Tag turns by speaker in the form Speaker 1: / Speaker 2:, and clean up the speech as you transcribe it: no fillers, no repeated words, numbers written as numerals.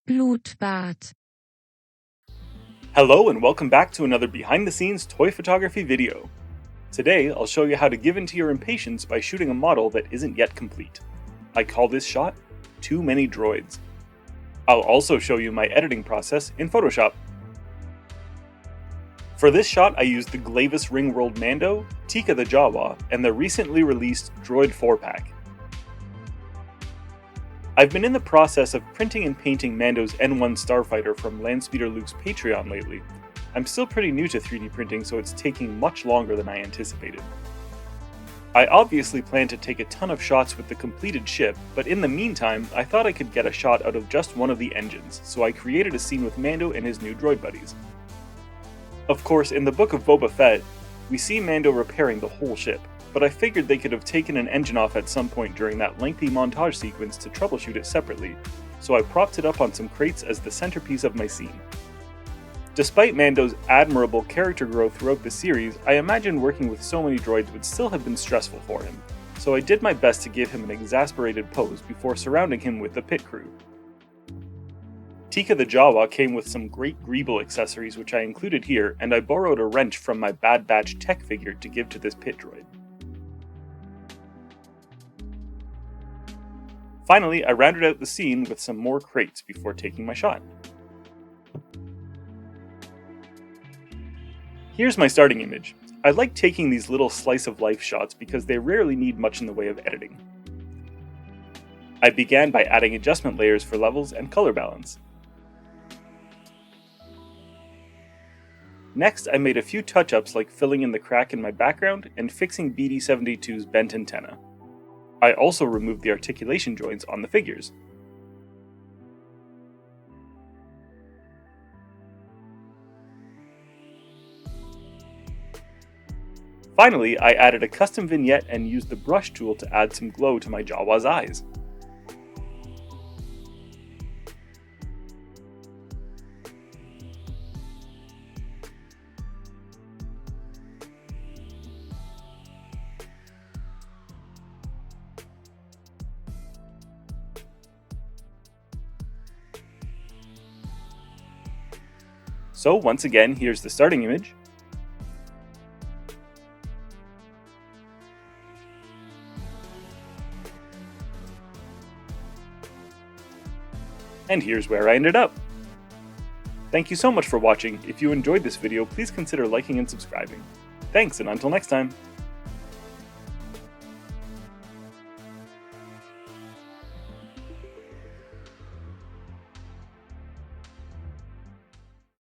Speaker 1: Blutbad.
Speaker 2: Hello and welcome back to another behind-the-scenes toy photography video. Today, I'll show you how to give in to your impatience by shooting a model that isn't yet complete. I call this shot, Too Many Droids. I'll also show you my editing process in Photoshop. For this shot, I used the Glavis Ringworld Mando, Teeka the Jawa, and the recently released Droid 4-pack. I've been in the process of printing and painting Mando's N1 Starfighter from Landspeeder Luke's Patreon lately. I'm still pretty new to 3D printing, so it's taking much longer than I anticipated. I obviously plan to take a ton of shots with the completed ship, but in the meantime, I thought I could get a shot out of just one of the engines, so I created a scene with Mando and his new droid buddies. Of course, in the Book of Boba Fett, we see Mando repairing the whole ship, but I figured they could have taken an engine off at some point during that lengthy montage sequence to troubleshoot it separately, so I propped it up on some crates as the centerpiece of my scene. Despite Mando's admirable character growth throughout the series, I imagine working with so many droids would still have been stressful for him, so I did my best to give him an exasperated pose before surrounding him with the pit crew. Teeka the Jawa came with some great greeble accessories which I included here, and I borrowed a wrench from my Bad Batch tech figure to give to this pit droid. Finally, I rounded out the scene with some more crates before taking my shot. Here's my starting image. I like taking these little slice-of-life shots because they rarely need much in the way of editing. I began by adding adjustment layers for levels and color balance. Next, I made a few touch-ups like filling in the crack in my background and fixing BD-72's bent antenna. I also removed the articulation joints on the figures. Finally, I added a custom vignette and used the brush tool to add some glow to my Jawa's eyes. So once again, here's the starting image. And here's where I ended up. Thank you so much for watching. If you enjoyed this video, please consider liking and subscribing. Thanks, and until next time.